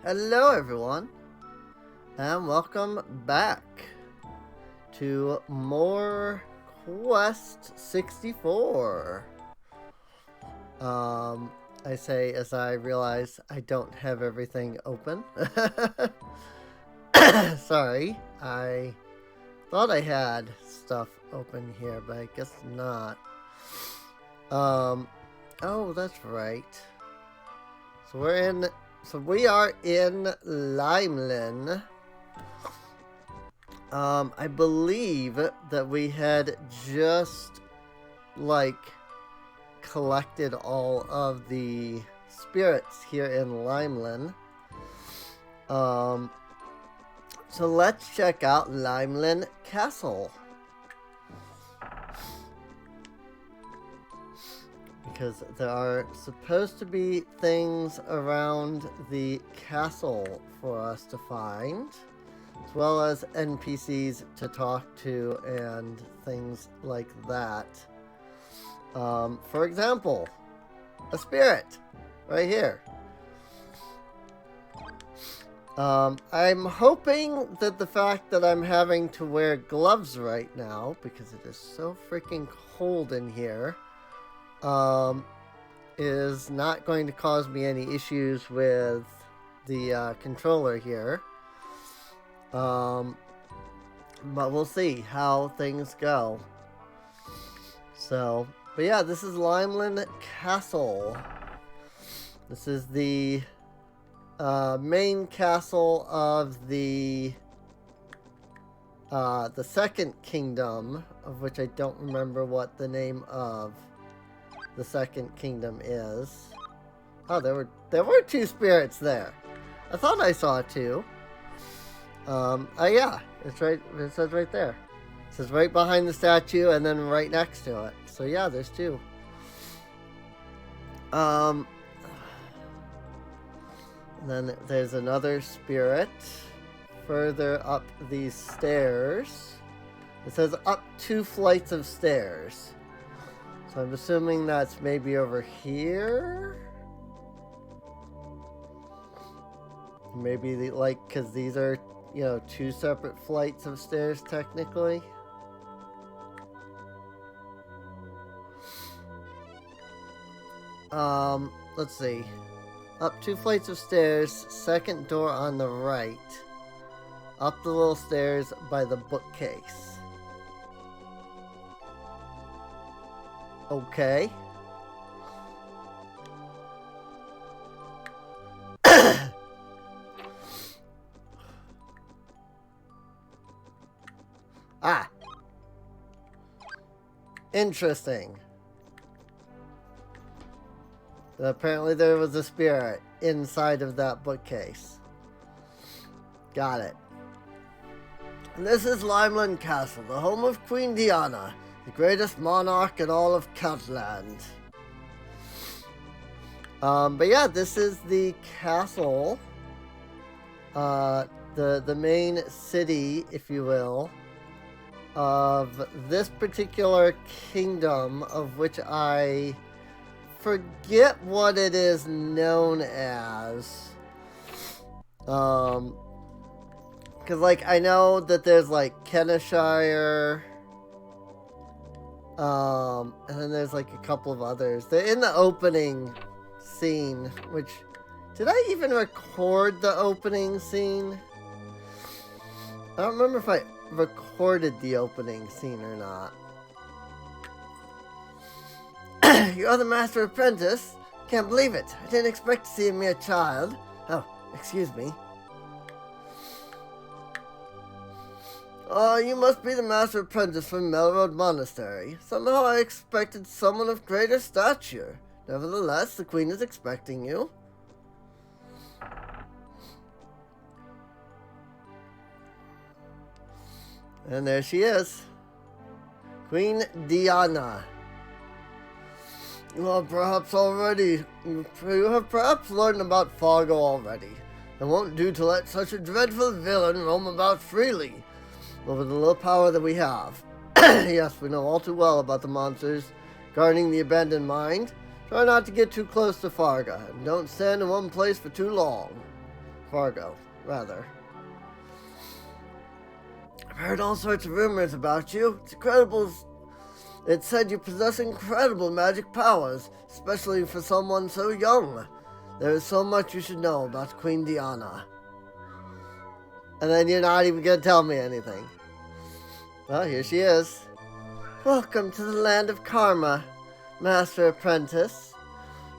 Hello everyone, and welcome back to more Quest 64. I say as I realize I don't have everything open. Sorry, I thought I had stuff open here, but I guess not. Oh, that's right. So we are in Limelin. I believe that we had just, collected all of the spirits here in Limelin. So let's check out Limelin Castle. Because there are supposed to be things around the castle for us to find, as well as NPCs to talk to and things like that. For example, a spirit right here. I'm hoping that the fact that I'm having to wear gloves right now, because it is so freaking cold in here, is not going to cause me any issues with the controller here. But we'll see how things go. So, but yeah, this is Limelin Castle. This is the main castle of the second kingdom, of which I don't remember what the name of the second kingdom is. Oh, there were two spirits there. I thought I saw two. Oh yeah, it's right. It says right there. It says right behind the statue, and then right next to it. So yeah, there's two. And then there's another spirit further up these stairs. It says up 2 flights of stairs. So I'm assuming that's maybe over here. Maybe because these are, 2 separate flights of stairs technically. Let's see. Up 2 flights of stairs, second door on the right. Up the little stairs by the bookcase. Okay. Ah. Interesting. Apparently there was a spirit inside of that bookcase. Got it. And this is Limelin Castle, the home of Queen Diana, the greatest monarch in all of Catland. But yeah, this is the castle, the main city, if you will, of this particular kingdom, of which I forget what it is known as. Because, I know that there's, Kenishire, and then there's, a couple of others. They're in the opening scene, which... Did I even record the opening scene? I don't remember if I recorded the opening scene or not. You're the master apprentice? Can't believe it. I didn't expect to see a mere child. Oh, excuse me. Oh, you must be the master apprentice from Melroad Monastery. Somehow I expected someone of greater stature. Nevertheless, the queen is expecting you. And there she is. Queen Diana. You have perhaps learned about Fargo already. It won't do to let such a dreadful villain roam about freely over the little power that we have. Yes, we know all too well about the monsters guarding the abandoned mine. Try not to get too close to Fargo, and don't stand in one place for too long. Fargo, rather. I've heard all sorts of rumors about you. It's incredible. It said you possess incredible magic powers, especially for someone so young. There is so much you should know about Queen Diana. And then you're not even going to tell me anything. Well, here she is. Welcome to the land of Karma, Master Apprentice.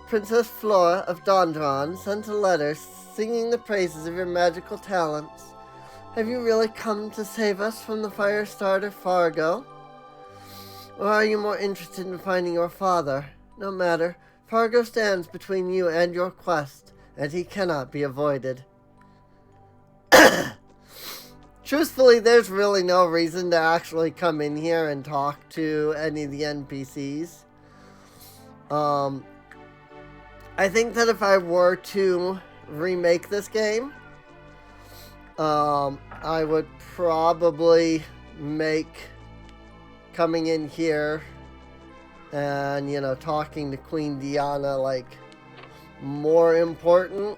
Princess Flora of Dondron sent a letter singing the praises of your magical talents. Have you really come to save us from the fire starter Fargo? Or are you more interested in finding your father? No matter. Fargo stands between you and your quest, and he cannot be avoided. Truthfully, there's really no reason to actually come in here and talk to any of the NPCs. I think that if I were to remake this game, I would probably make coming in here and, you know, talking to Queen Diana, like, more important.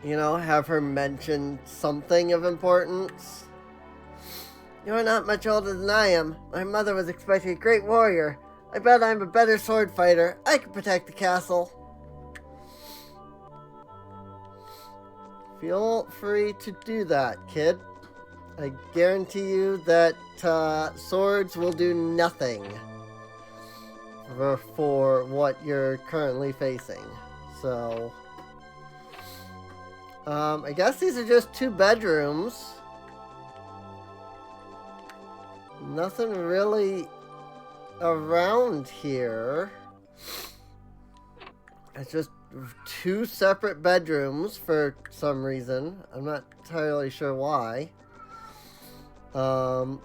You know, have her mention something of importance. You're not much older than I am. My mother was expecting a great warrior. I bet I'm a better sword fighter. I can protect the castle. Feel free to do that, kid. I guarantee you that swords will do nothing for what you're currently facing. So, I guess these are just 2 bedrooms. Nothing really around here. It's just 2 separate bedrooms for some reason. I'm not entirely sure why. Well,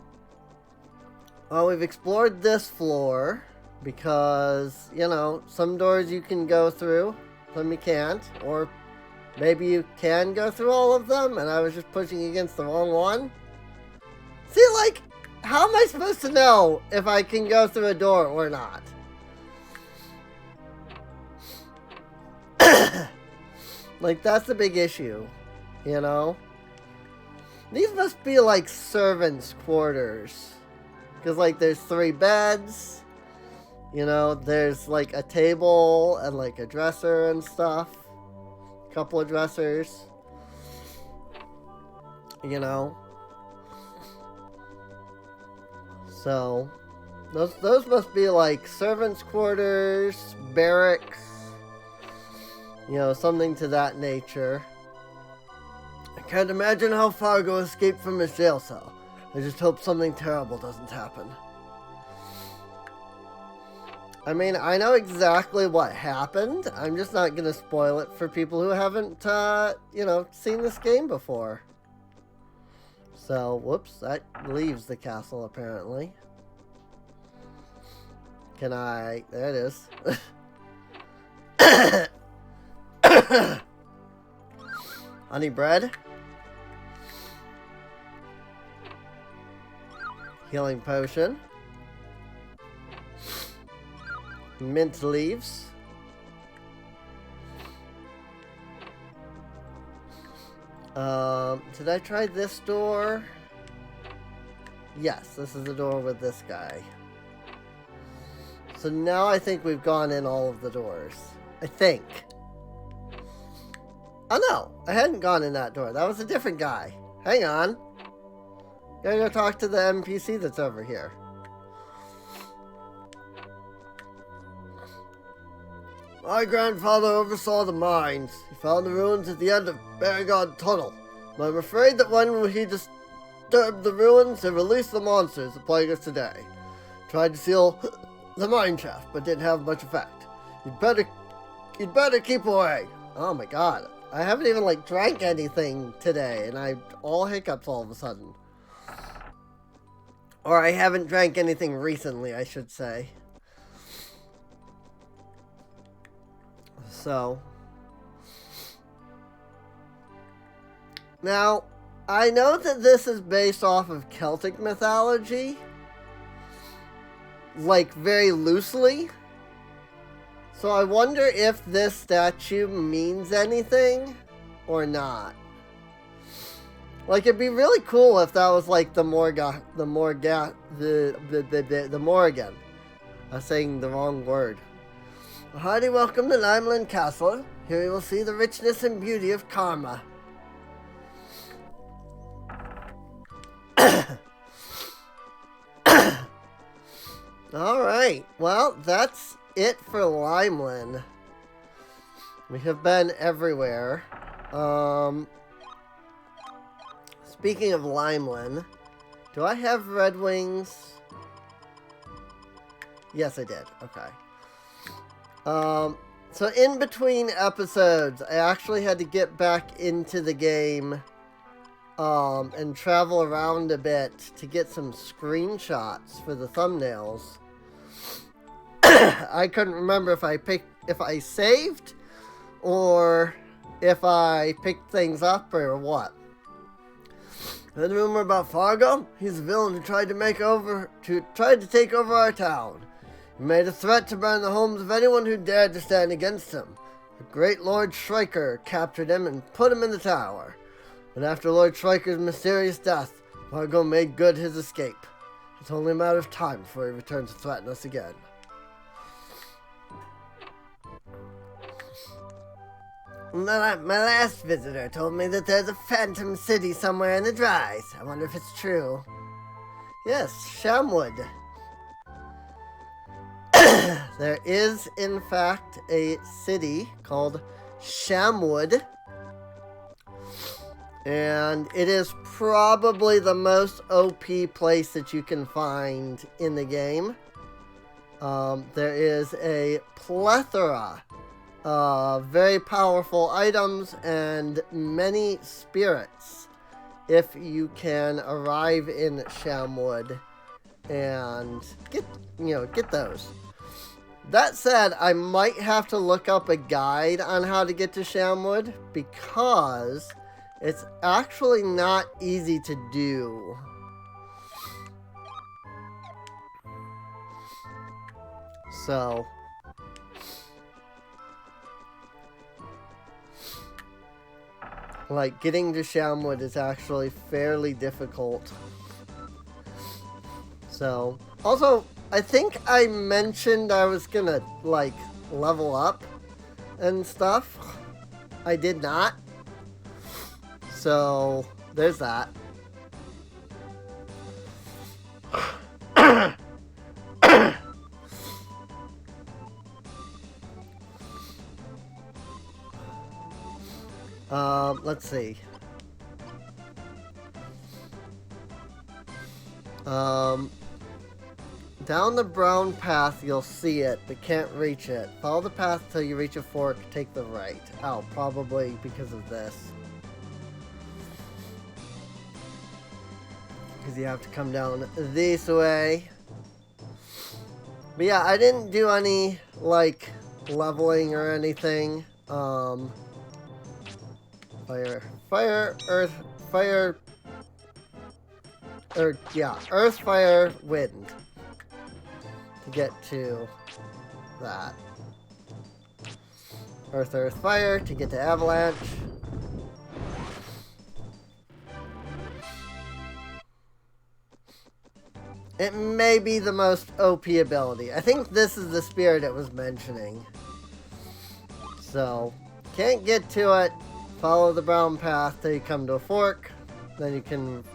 we've explored this floor because, you know, some doors you can go through, some you can't, or maybe you can go through all of them and I was just pushing against the wrong one. See, like, how am I supposed to know if I can go through a door or not? Like, that's the big issue, you know? These must be, like, servants' quarters. Because, like, there's 3 beds. You know, there's, like, a table and, like, a dresser and stuff. A couple of dressers. You know? So, those must be, like, servants' quarters, barracks. You know, something to that nature. I can't imagine how Fargo escaped from his jail cell. I just hope something terrible doesn't happen. I mean, I know exactly what happened. I'm just not going to spoil it for people who haven't, you know, seen this game before. So, whoops, that leaves the castle, apparently. Can I... There it is. Honey bread. Healing potion. Mint leaves. Did I try this door? Yes, this is the door with this guy. So now I think we've gone in all of the doors. I think. Oh no, I hadn't gone in that door. That was a different guy. Hang on. Gotta go talk to the NPC that's over here. My grandfather oversaw the mines. He found the ruins at the end of Barrigard Tunnel. But I'm afraid that when he disturbed the ruins, he released the monsters that plague us today. Tried to seal the mine shaft, but didn't have much effect. You'd better keep away. Oh my god. I haven't even, like, drank anything today, and I all hiccups all of a sudden. Or I haven't drank anything recently, I should say. So. Now, I know that this is based off of Celtic mythology. Like, very loosely. So I wonder if this statue means anything or not. Like, it'd be really cool if that was like the Morrigan. I'm saying the wrong word. A hearty welcome to Limelin Castle. Here you will see the richness and beauty of Karma. Alright, well, that's it for Limelin. We have been everywhere. Speaking of Limelin, do I have Red Wings? Yes, I did. Okay. So in between episodes, I actually had to get back into the game and travel around a bit to get some screenshots for the thumbnails. I couldn't remember if I saved or if I picked things up or what. Heard a rumor about Fargo? He's a villain who tried to take over our town. He made a threat to burn the homes of anyone who dared to stand against him. The great Lord Shrieker captured him and put him in the tower. But after Lord Shrieker's mysterious death, Fargo made good his escape. It's only a matter of time before he returns to threaten us again. My last visitor told me that there's a phantom city somewhere in the Dries. I wonder if it's true. Yes, Shamwood. There is, in fact, a city called Shamwood. And it is probably the most OP place that you can find in the game. There is a plethora of very powerful items and many spirits if you can arrive in Shamwood and get those. That said, I might have to look up a guide on how to get to Shamwood because it's actually not easy to do. So, like, getting to Shamwood is actually fairly difficult. So, also, I think I mentioned I was gonna, like, level up and stuff. I did not. So, there's that. Let's see. Down the brown path, you'll see it, but can't reach it. Follow the path till you reach a fork, take the right. Oh, probably because of this. Because you have to come down this way. But yeah, I didn't do any, like, leveling or anything. Earth, fire, wind. To get to that. Earth, fire to get to avalanche. It may be the most OP ability. I think this is the spirit it was mentioning. So, can't get to it. Follow the brown path till you come to a fork. Then you can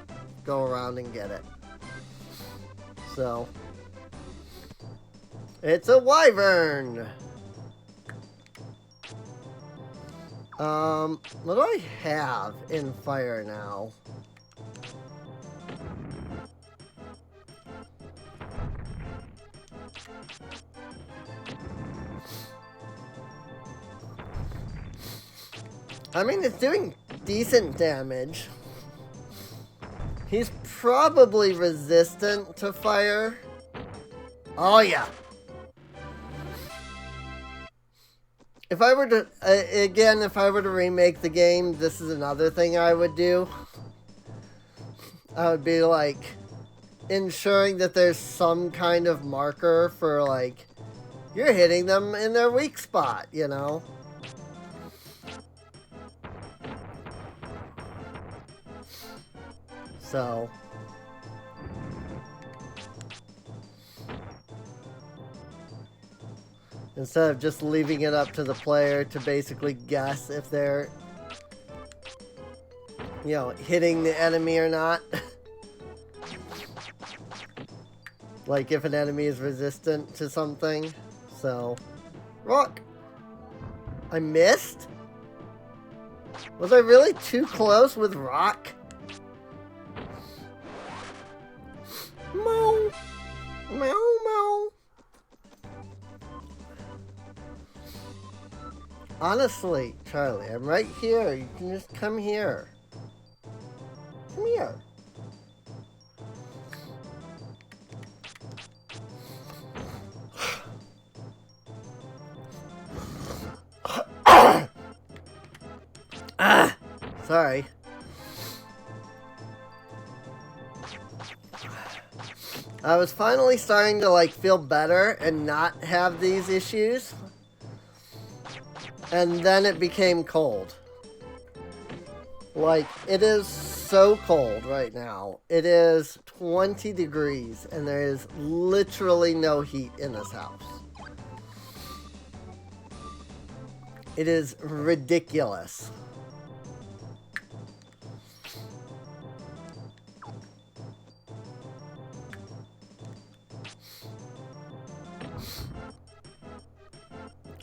go around and get it. So, it's a wyvern. What do I have in fire now? I mean, it's doing decent damage. He's probably resistant to fire. Oh, yeah. If I were to, if I were to remake the game, this is another thing I would do. I would be, like, ensuring that there's some kind of marker for, like, You're hitting them in their weak spot, you know? So... instead of just leaving it up to the player to basically guess if they're, you know, hitting the enemy or not. Like if an enemy is resistant to something. So, rock. I missed? Was I really too close with rock? Meow. Meow, meow. Honestly, Charlie, I'm right here. You can just come here. Come here. Ah! Sorry. I was finally starting to, like, feel better and not have these issues. And then it became cold. Like, it is so cold right now. It is 20 degrees, and there is literally no heat in this house. It is ridiculous.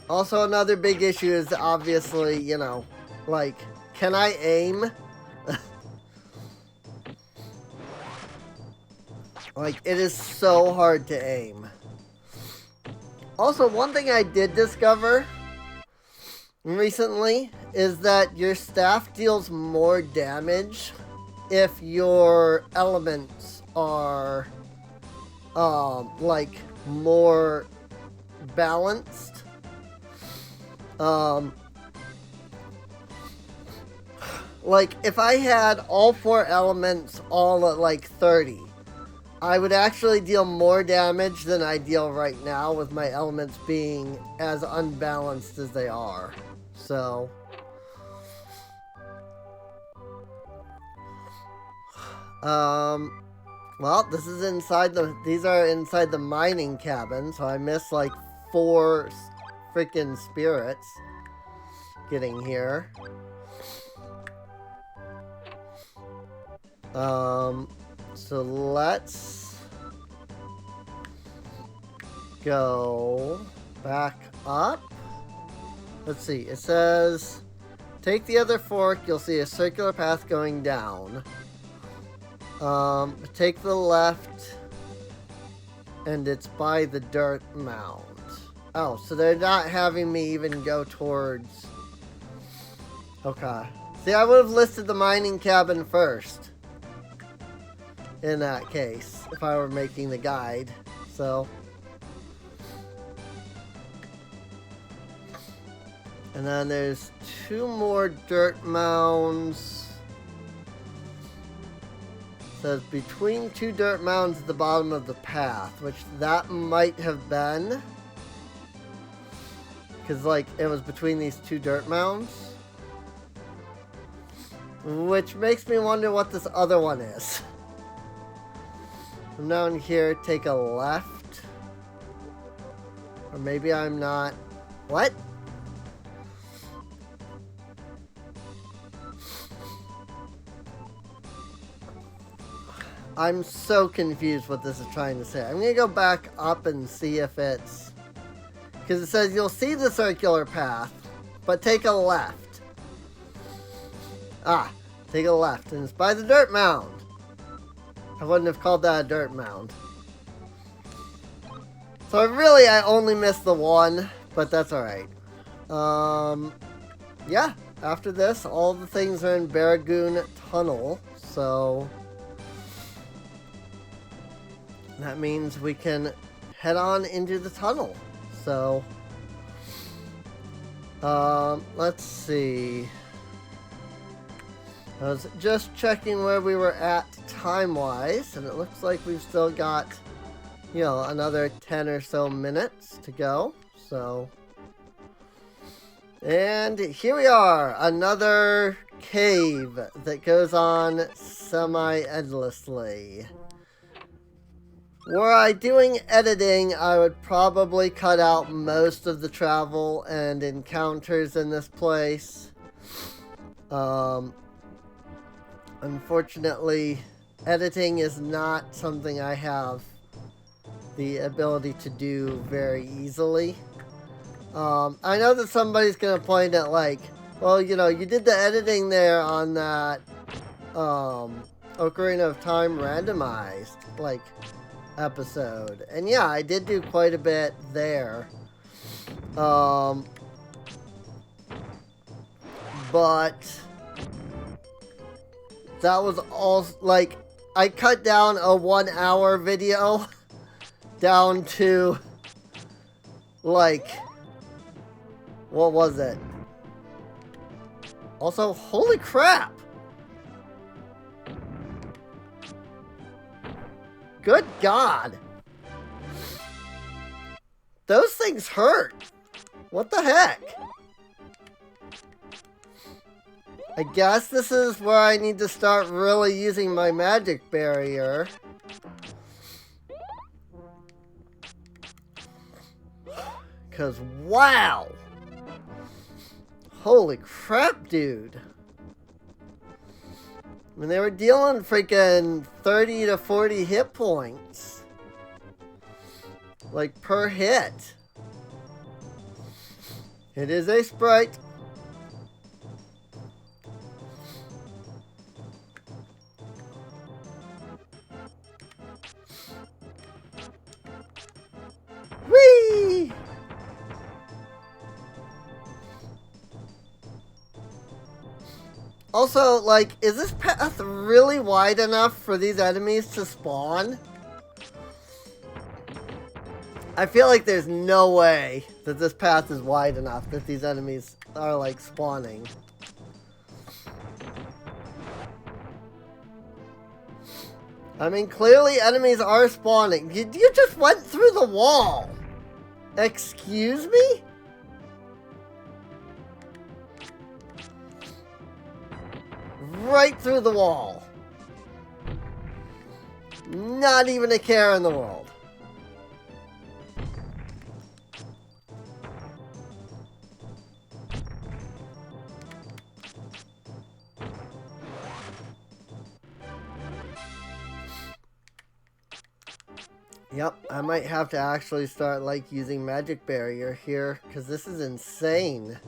Also, another big issue is obviously, you know, like, can I aim? Like, it is so hard to aim. Also, one thing I did discover recently is that your staff deals more damage if your elements are, like, more balanced. Like, if I had all 4 elements all at, like, 30, I would actually deal more damage than I deal right now with my elements being as unbalanced as they are. So... well, this is inside these are inside the mining cabin, so I missed, like, 4... freaking spirits getting here. So let's go back up. Let's see. It says, take the other fork. You'll see a circular path going down. Take the left, and it's by the dirt mound. Oh, so they're not having me even go towards... okay. See, I would have listed the mining cabin first. In that case, if I were making the guide. So... and then there's 2 more dirt mounds. It says between 2 dirt mounds at the bottom of the path, which that might have been. Because, like, it was between these 2 dirt mounds. Which makes me wonder what this other one is. From down here, take a left. Or maybe I'm not... what? I'm so confused what this is trying to say. I'm going to go back up and see if it's... because it says you'll see the circular path, but take a left. Ah, take a left, and it's by the dirt mound. I wouldn't have called that a dirt mound. So I only missed the one, but that's alright. Yeah, after this, all the things are in Barragoon Tunnel, so... that means we can head on into the tunnel. So, let's see. I was just checking where we were at time-wise, and it looks like we've still got, you know, another 10 or so minutes to go. So, and here we are, another cave that goes on semi-endlessly. Were I doing editing, I would probably cut out most of the travel and encounters in this place. Unfortunately, editing is not something I have the ability to do very easily. I know that somebody's going to point at, like, well, you know, you did the editing there on that Ocarina of Time randomized, like, episode. And yeah, I did do quite a bit there. But that was all, like, I cut down a 1 hour video down to, like, what was it? Also, holy crap! Good God! Those things hurt! What the heck? I guess this is where I need to start really using my magic barrier. Because, wow! Holy crap, dude. I mean, they were dealing freaking 30 to 40 hit points. Like, per hit. It is a sprite. Whee! Also, like, is this path really wide enough for these enemies to spawn? I feel like there's no way that this path is wide enough that these enemies are, like, spawning. I mean, clearly enemies are spawning. You just went through the wall. Excuse me? Right through the wall. Not even a care in the world. Yep, I might have to actually start, like, using magic barrier here, because this is insane.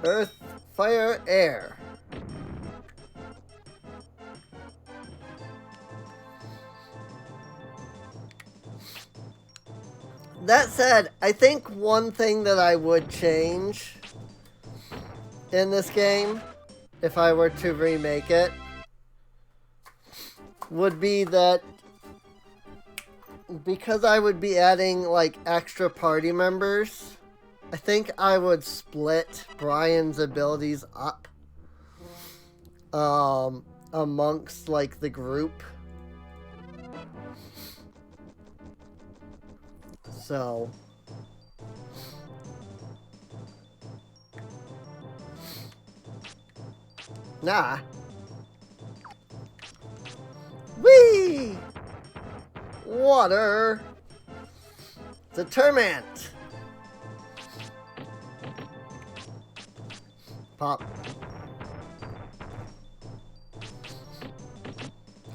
Earth, fire, air. That said, I think one thing that I would change in this game, if I were to remake it, would be that because I would be adding, like, extra party members, I think I would split Brian's abilities up amongst, like, the group. So, nah. Whee! Water. Determinant. Pop.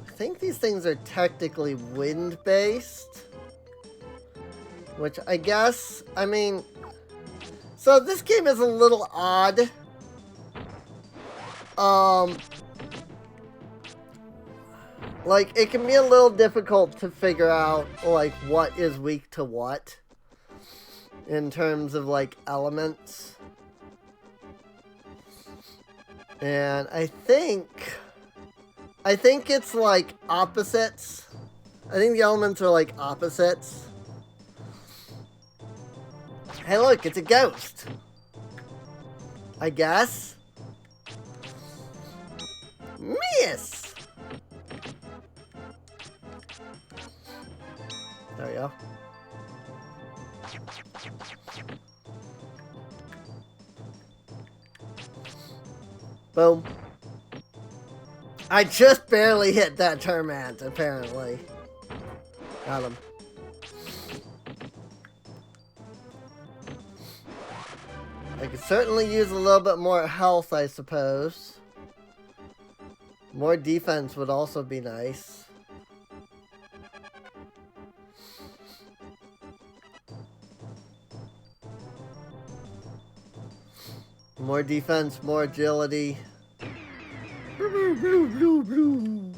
I think these things are technically wind-based. Which I guess, I mean, so this game is a little odd. Like, it can be a little difficult to figure out, like, what is weak to what in terms of, like, elements. And I think it's, like, opposites. I think the elements are, like, opposites. Hey, look, it's a ghost. I guess. Miss! There we go. Boom. I just barely hit that Termant, apparently. Got him. I could certainly use a little bit more health, I suppose. More defense would also be nice. More defense, more agility. Blue, blue, blue, blue.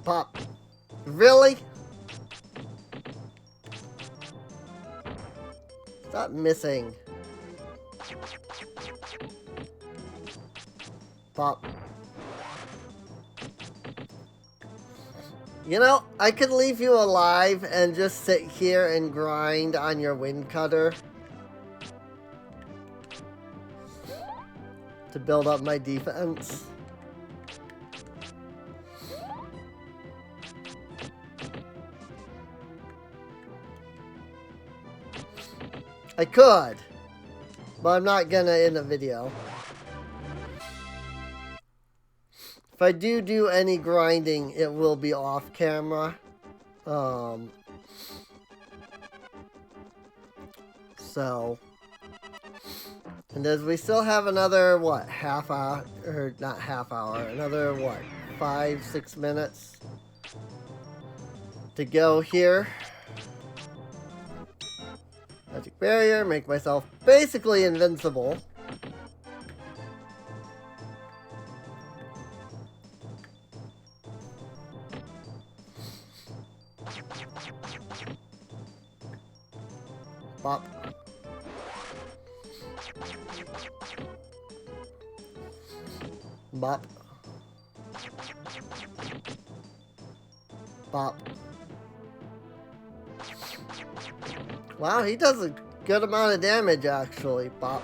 Pop. Really? Stop missing. Pop. You know, I could leave you alive and just sit here and grind on your wind cutter to build up my defense. I could, but I'm not gonna in the video. If I do any grinding, it will be off camera. So, and as we still have another, what, half hour, or not half hour, another, what, 5-6 minutes to go here. Magic barrier, make myself basically invincible. Bop. Bop. Bop. Wow, he does a good amount of damage, actually. Bop.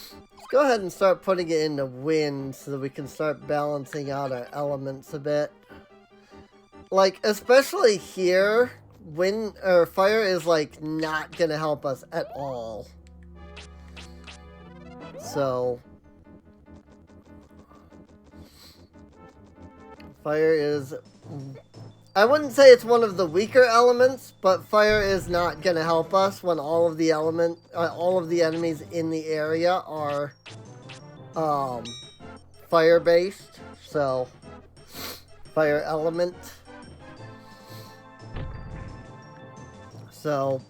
Let's go ahead and start putting it into wind so that we can start balancing out our elements a bit. Like, especially here, wind or fire is like not gonna help us at all. So fire is, I wouldn't say it's one of the weaker elements, but fire is not gonna help us when all of the enemies in the area are fire based. So fire element. So,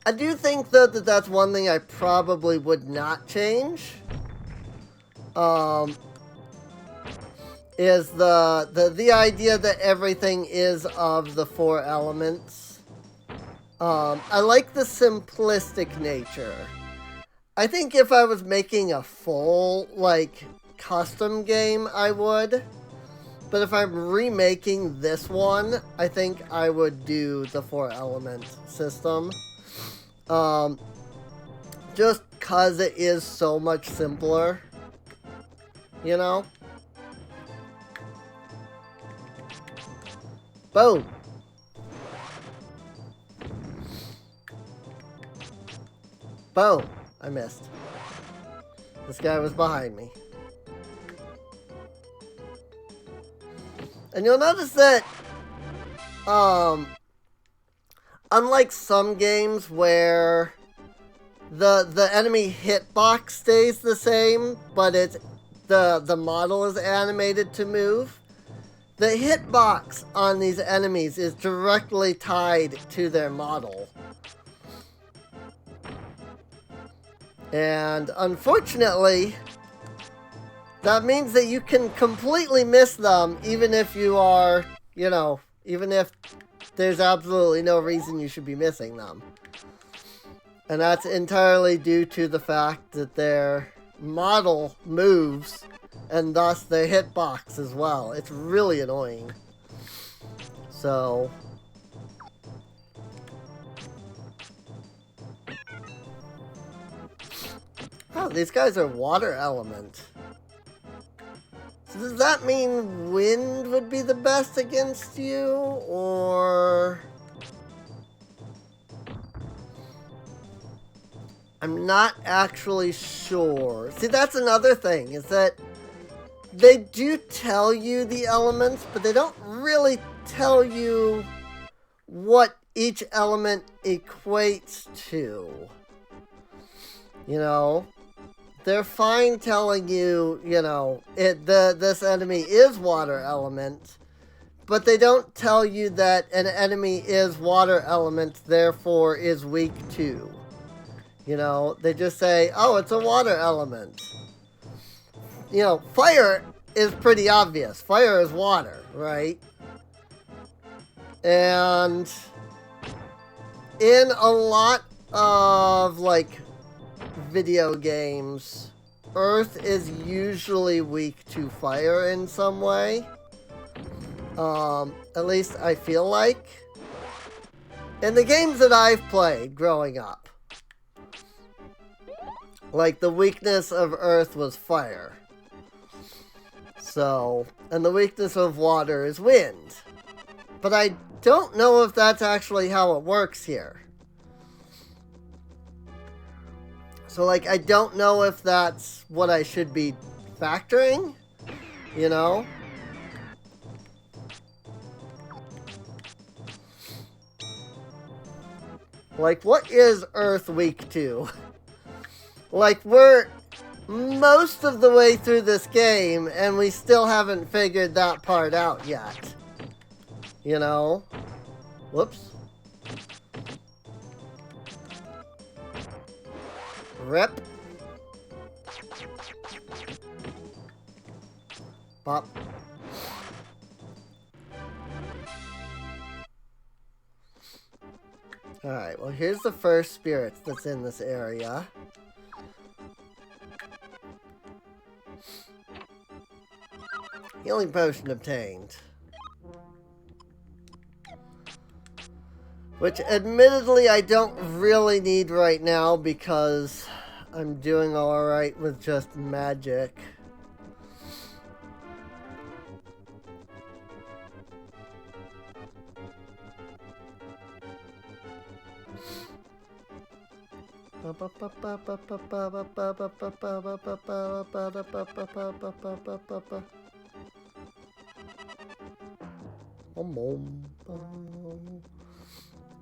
I do think though that that's one thing I probably would not change. Is the idea that everything is of the 4 elements. I like the simplistic nature. I think if I was making a full, like, custom game, I would. But if I'm remaking this one, I think I would do the 4 element system. Just cause it is so much simpler. You know? Boom! Boom! I missed. This guy was behind me. And you'll notice that, unlike some games where the enemy hitbox stays the same, but it's the model is animated to move, the hitbox on these enemies is directly tied to their model. And unfortunately, that means that you can completely miss them even if you are, you know, even if there's absolutely no reason you should be missing them. And that's entirely due to the fact that their model moves and thus their hitbox as well. It's really annoying. So... oh, these guys are water element. So does that mean wind would be the best against you, or... I'm not actually sure. See, that's another thing, is that they do tell you the elements, but they don't really tell you what each element equates to. You know? They're fine telling you, you know, this enemy is water element, but they don't tell you that an enemy is water element, therefore is weak too. You know, they just say, oh, it's a water element. You know, fire is pretty obvious. Fire is water, right? And in a lot of, like, video games, Earth is usually weak to fire in some way. At least I feel like. In the games that I've played growing up, like, the weakness of Earth was fire. So, and the weakness of water is wind. But I don't know if that's actually how it works here. So, like, I don't know if that's what I should be factoring, you know? Like, what is Earth weak to? Like, we're most of the way through this game, and we still haven't figured that part out yet. You know? Whoops. Rip. Pop. Alright, well, here's the first spirit that's in this area. Healing potion obtained. Which, admittedly, I don't really need right now because I'm doing alright with just magic.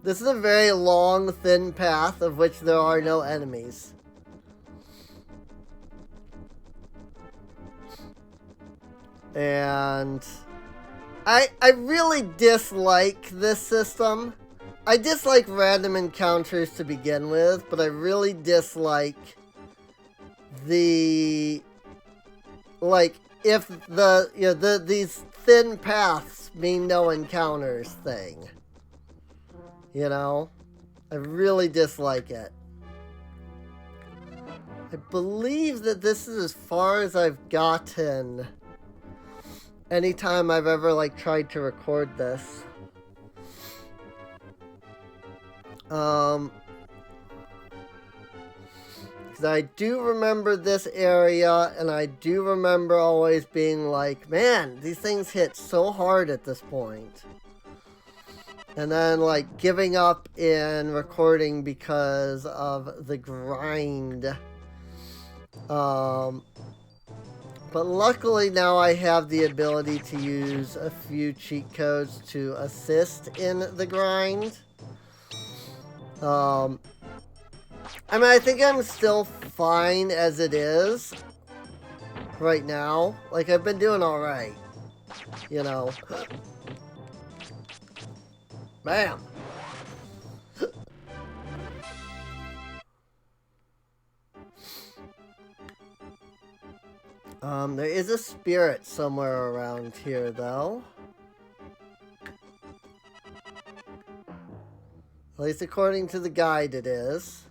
This is a very long, thin path of which there are no enemies. And I really dislike this system. I dislike random encounters to begin with, but I really dislike the, like, if the, you know, these thin paths mean no encounters thing. You know? I really dislike it. I believe that this is as far as I've gotten anytime I've ever, like, tried to record this. Because I do remember this area, and I do remember always being like, man, these things hit so hard at this point. And then, like, giving up in recording because of the grind. But luckily now I have the ability to use a few cheat codes to assist in the grind. I mean, I think I'm still fine as it is right now. Like, I've been doing alright. You know. Bam! There is a spirit somewhere around here, though. At least according to the guide it is.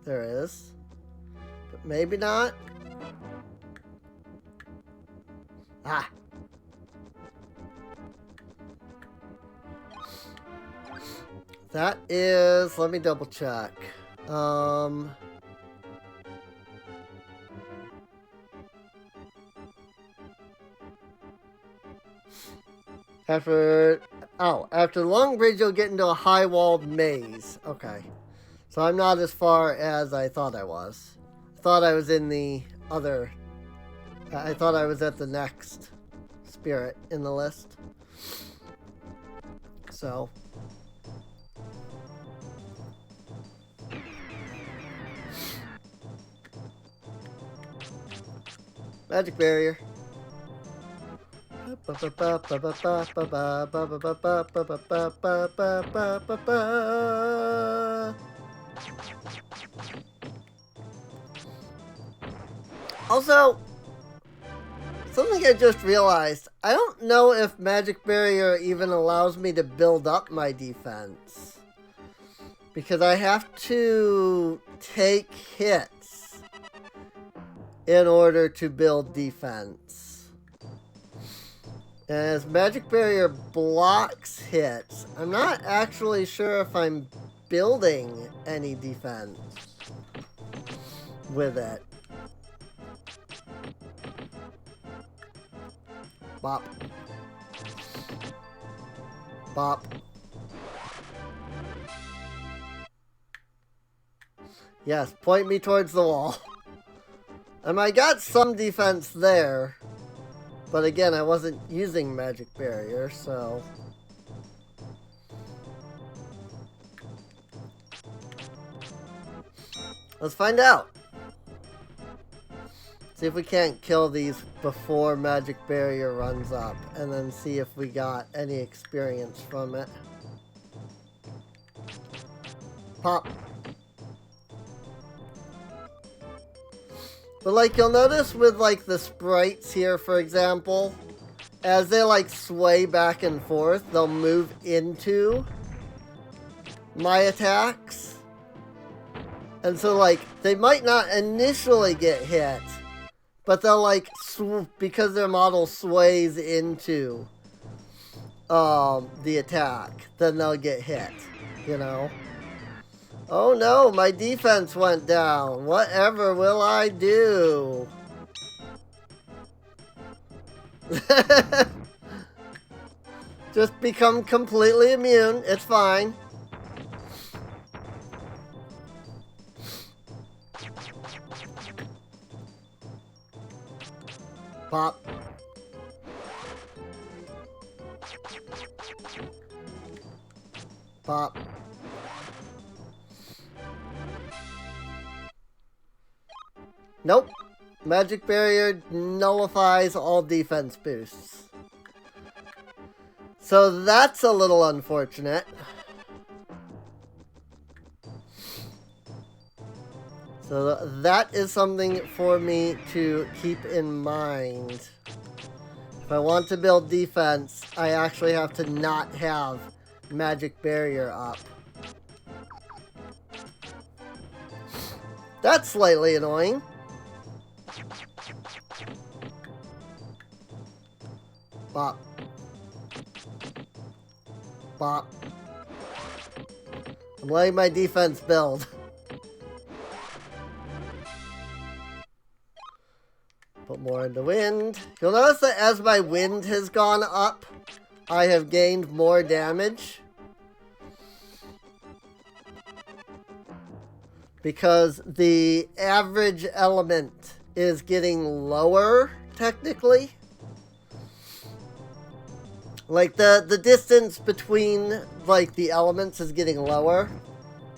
there is. But maybe not. Ah. That is, let me double check. After the long bridge, you'll get into a high-walled maze. Okay. So I'm not as far as I thought I was. I thought I was in the other... I thought I was at the next spirit in the list. So... Magic barrier. Also, something I just realized, I don't know if Magic Barrier even allows me to build up my defense. Because I have to take hits in order to build defense. As Magic Barrier blocks hits, I'm not actually sure if I'm building any defense with it. Bop. Bop. Yes, point me towards the wall. And I got some defense there. But again, I wasn't using Magic Barrier, so... Let's find out. See if we can't kill these before Magic Barrier runs up. And then see if we got any experience from it. Pop. But like you'll notice with like the sprites here, for example, as they like sway back and forth, they'll move into my attacks. And so like they might not initially get hit, but they'll like because their model sways into the attack, then they'll get hit, you know. Oh no, my defense went down. Whatever will I do? Just become completely immune. It's fine. Pop. Pop. Nope. Magic Barrier nullifies all defense boosts. So that's a little unfortunate. So that is something for me to keep in mind. If I want to build defense, I actually have to not have Magic Barrier up. That's slightly annoying. Bop. Bop. I'm letting my defense build. Put more into wind. You'll notice that as my wind has gone up, I have gained more damage. Because the average element is getting lower, technically. Like, the distance between, like, the elements is getting lower.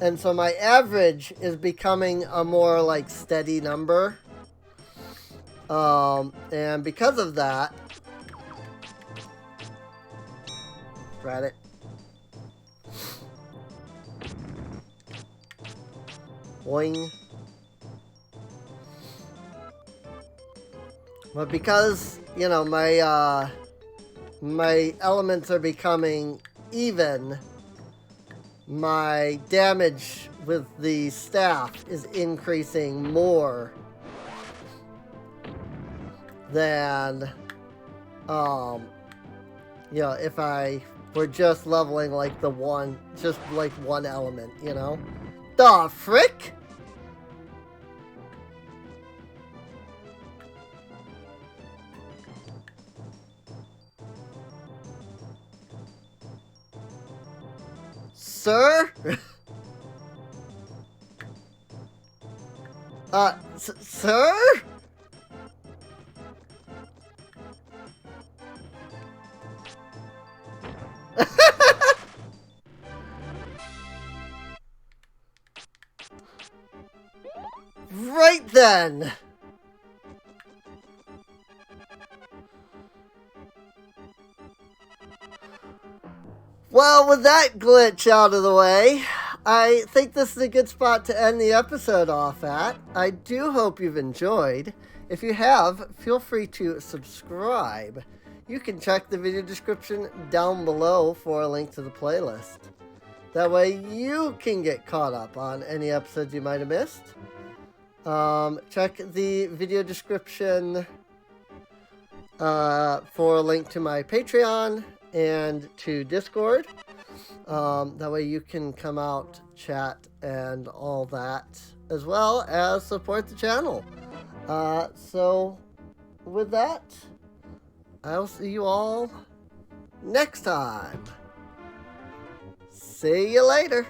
And so my average is becoming a more, like, steady number. And because of that... Drat it. Boing. But because, you know, my elements are becoming even, my damage with the staff is increasing more than, you know, if I were just leveling like just like one element, you know? The frick? Sir? Sir? Right then! Well, with that glitch out of the way, I think this is a good spot to end the episode off at. I do hope you've enjoyed. If you have, feel free to subscribe. You can check the video description down below for a link to the playlist. That way you can get caught up on any episodes you might have missed. Check the video description for a link to my Patreon and to Discord. That way you can come out, chat, and all that, as well as support the channel. So with that, I'll see you all next time. See you later.